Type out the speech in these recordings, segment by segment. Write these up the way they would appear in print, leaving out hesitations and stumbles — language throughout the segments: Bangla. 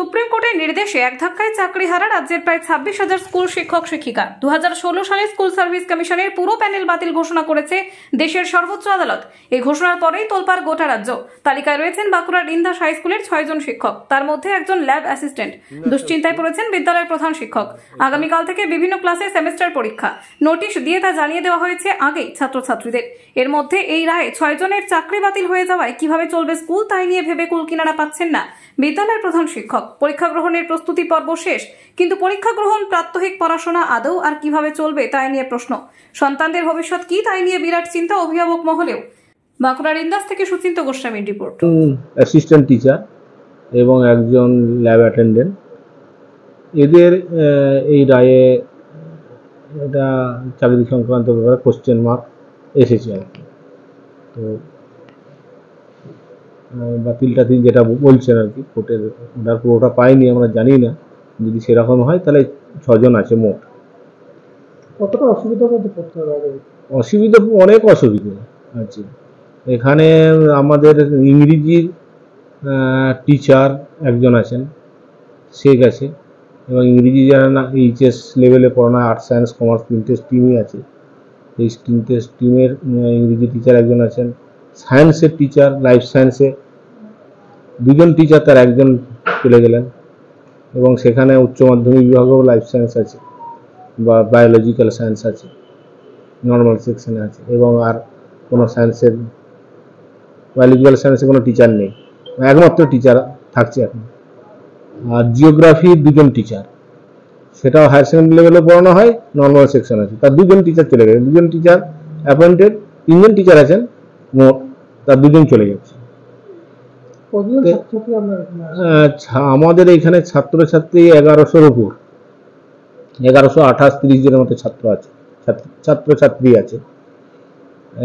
সুপ্রিম কোর্টের নির্দেশে এক ধাক্কায় চাকরি হারা রাজ্যের প্রায় 26,000 স্কুল শিক্ষক শিক্ষিকা। 2016 সালে স্কুল সার্ভিস কমিশনের পুরো প্যানেল বাতিল ঘোষণা করেছে দেশের সর্বোচ্চ আদালত। এই ঘোষণার পরেই তোলপাড় গোটা রাজ্য। তালিকায় রয়েছেন বাঁকুড়ার ইন্দাস হাই স্কুলের 6 জন শিক্ষক, তার মধ্যে একজন ল্যাব অ্যাসিস্ট্যান্ট। দুশ্চিন্তায় পড়েছেন বিদ্যালয়ের প্রধান শিক্ষক। আগামীকাল থেকে বিভিন্ন ক্লাসে সেমেস্টার পরীক্ষা। নোটিশ দিয়ে তা জানিয়ে দেওয়া হয়েছে আগেই ছাত্রছাত্রীদের। এর মধ্যে এই রায়ে 6 জনের চাকরি বাতিল হয়ে যাওয়ায় কিভাবে চলবে স্কুল তাই নিয়ে ভেবে কুল কিনারা পাচ্ছেন না বিদ্যালয়ের প্রধান শিক্ষক। পরীক্ষা গ্রহণের প্রস্তুতি পর্ব শেষ, কিন্তু পরীক্ষা গ্রহণ, প্রাত্যহিক পড়াশোনা আদৌ আর কিভাবে চলবে তাই নিয়ে প্রশ্ন। সন্তানদের ভবিষ্যৎ কি তাই নিয়ে বিরাট চিন্তা অভিভাবক মহলেও। বাঁকুড়ার ইন্দাস থেকে সুচিন্ত গোস্বামীর রিপোর্ট। অ্যাসিস্ট্যান্ট টিচার এবং একজন ল্যাব অ্যাটেন্ডেন্ট, এদের এই রায়ে এটা চাকরি সংক্রান্ত ব্যাপারে কোশ্চেন মার্ক এসেছে আর কি। তো বাতিল টাতিল যেটা বলছেন আর কি, কোর্টের অর্ডার পুরোটা পাইনি, আমরা জানি না। যদি সেরকম হয় তাহলে 6 জন আছে মোট। কতটা অসুবিধার মধ্যে পড়তে হবে? অসুবিধা, অনেক অসুবিধা আছে এখানে। আমাদের ইংরেজির টিচার একজন আছেন, সে গেছে, এবং ইংরেজি যারা না এইচএস লেভেলে পড়ানো, আর্টস সায়েন্স কমার্স 3টে স্ট্রিমই আছে। এই 3টে স্ট্রিমের ইংরেজি টিচার একজন আছেন। সায়েন্সের টিচার, লাইফ সায়েন্সে 2 জন টিচার, তার একজন চলে গেলেন। এবং সেখানে উচ্চ মাধ্যমিক বিভাগেও লাইফ সায়েন্স আছে বা বায়োলজিক্যাল সায়েন্স আছে, নর্মাল সেকশনে আছে, এবং আর কোনো সায়েন্সের, বায়োলজিক্যাল সায়েন্সে কোনো টিচার নেই, একমাত্র টিচার থাকছে এখন। আর জিওগ্রাফির 2 জন টিচার, সেটাও হায়ার সেকেন্ডারি লেভেলে পড়ানো হয়, নর্মাল সেকশন আছে, তার 2 জন টিচার চলে গেছে। 2 জন টিচার অ্যাপয়েন্টেড, 3 জন টিচার আছেন মোট, তার 2 জন চলে যাচ্ছে। আমাদের এখানে ছাত্রছাত্রী 1100-র উপর, 1128-30 জনের মতো ছাত্র আছে, ছাত্রছাত্রী আছে।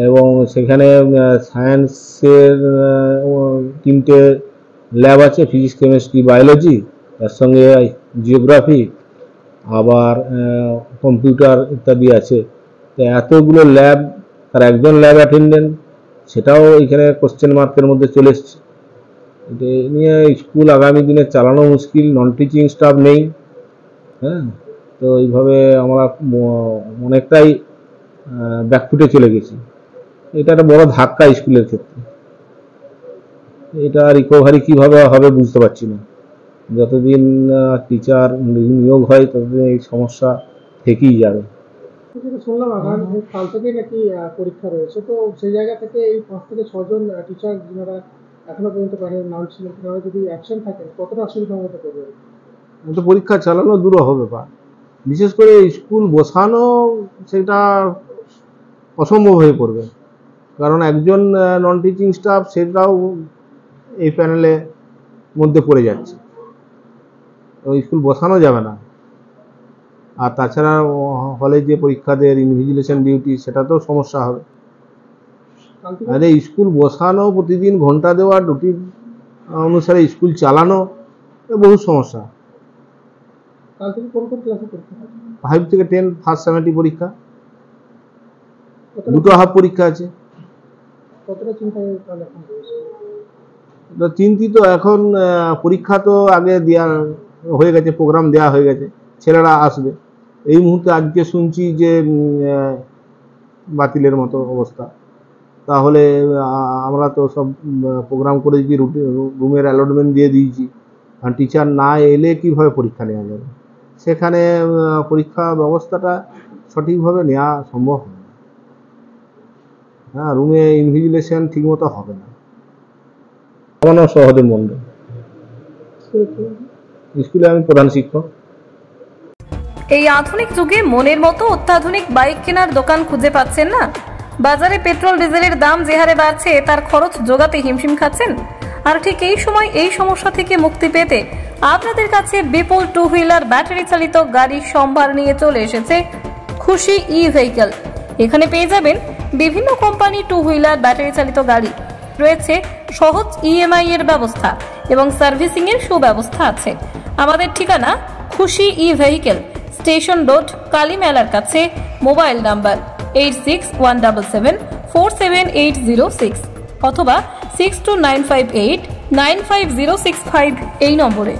এবং সেখানে সায়েন্সের 3টে ল্যাব আছে, ফিজিক্স, কেমিস্ট্রি, বায়োলজি, তার সঙ্গে জিওগ্রাফি, আবার কম্পিউটার ইত্যাদি আছে। তো এতগুলো ল্যাব, তার একজন ল্যাব অ্যাটেন্ডেন্ট, সেটাও এখানে কোশ্চেন মার্কের মধ্যে চলে এসছে। এটা নিয়ে স্কুল আগামী দিনে চালানো মুশকিল, নন টিচিং স্টাফ নেই। হ্যাঁ, তো এইভাবে আমরা অনেকটাই ব্যাকফুটে চলে গেছি। এটা একটা বড় ধাক্কা স্কুলের ক্ষেত্রে। এটা রিকভারি কিভাবে হবে বুঝতে পারছি না। যতদিন টিচার নিয়োগ হয় ততদিন এই সমস্যা থেকেই যাবে। শুনলাম আগামী কাল থেকে নাকি পরীক্ষা রয়েছে, তো সেই জায়গা থেকে এই 5 থেকে 6 জন টিচার যারা এখনো পর্যন্ত প্যানেল নাম ছিলেন, তারা যদি অ্যাকশন থাকে কতটা অসুবিধার মধ্যে পড়বে? তো পরীক্ষা চালানো দূর হবে, বিশেষ করে স্কুল বসানো সেটা অসম্ভব হয়ে পড়বে। কারণ একজন নন টিচিং স্টাফ, সেটাও এই প্যানেলের মধ্যে পড়ে যাচ্ছে, তো স্কুল বসানো যাবে না। আর তাছাড়া হলে যে পরীক্ষা দেয়, ইনভিজিলেশন ডিউটি, সেটাতেও সমস্যা হবে। আরে স্কুল বসানো, প্রতিদিন ঘন্টা দেওয়া, ডিউটি অনুসারে স্কুল চালানো, বহু সমস্যা। 5 থেকে 10 ফার্স্ট সেমিস্টার পরীক্ষা, 2টো হাফ পরীক্ষা আছে। চিন্তিত এখন, পরীক্ষা তো আগে দেওয়া হয়ে গেছে, প্রোগ্রাম দেওয়া হয়ে গেছে, ছেলেরা আসবে। এই মুহূর্তে আজকে শুনছি যে বাতিলের মতো অবস্থা। তাহলে আমরা তো সব প্রোগ্রাম করে দিয়েছি, রুমের অ্যালটমেন্ট দিয়ে দিয়েছি, আর টিচার না এলে কীভাবে পরীক্ষা নেওয়া যাবে? সেখানে পরীক্ষা ব্যবস্থাটা সঠিকভাবে নেওয়া সম্ভব হবে না। হ্যাঁ, রুমে ইনভিজিলেশন ঠিকমতো হবে না। আমার নাম সহদেব মন্ডল, স্কুলে আমি প্রধান শিক্ষক। এই আধুনিক যুগে মনের মতো অত্যাধুনিক বাইক কেনার দোকান খুঁজে পাচ্ছেন না? বাজারে পেট্রোল ডিজেলের দাম যে হারে বাড়ছে, তার খরচ জোগাতে হিমশিম খাচ্ছেন। আর ঠিক এই সময় এই সমস্যা থেকে মুক্তি পেতে আপনাদের কাছে বিপুল 2 হুইলার ব্যাটারি চালিত গাড়ি সম্ভার নিয়ে চলে এসেছে খুশি ই ভেহিকল। এখানে পেয়ে যাবেন বিভিন্ন কোম্পানি 2 হুইলার ব্যাটারি চালিত গাড়ি, রয়েছে সহজ ইএমআই এর ব্যবস্থা এবং সার্ভিসিং এর সুব্যবস্থা আছে। আমাদের ঠিকানা খুশি ই ভেহিকল, স্টেশন রোড, কালী মেলার কাছে। মোবাইল নাম্বার 8617747806 অথবা 6295895065 এই নম্বরে।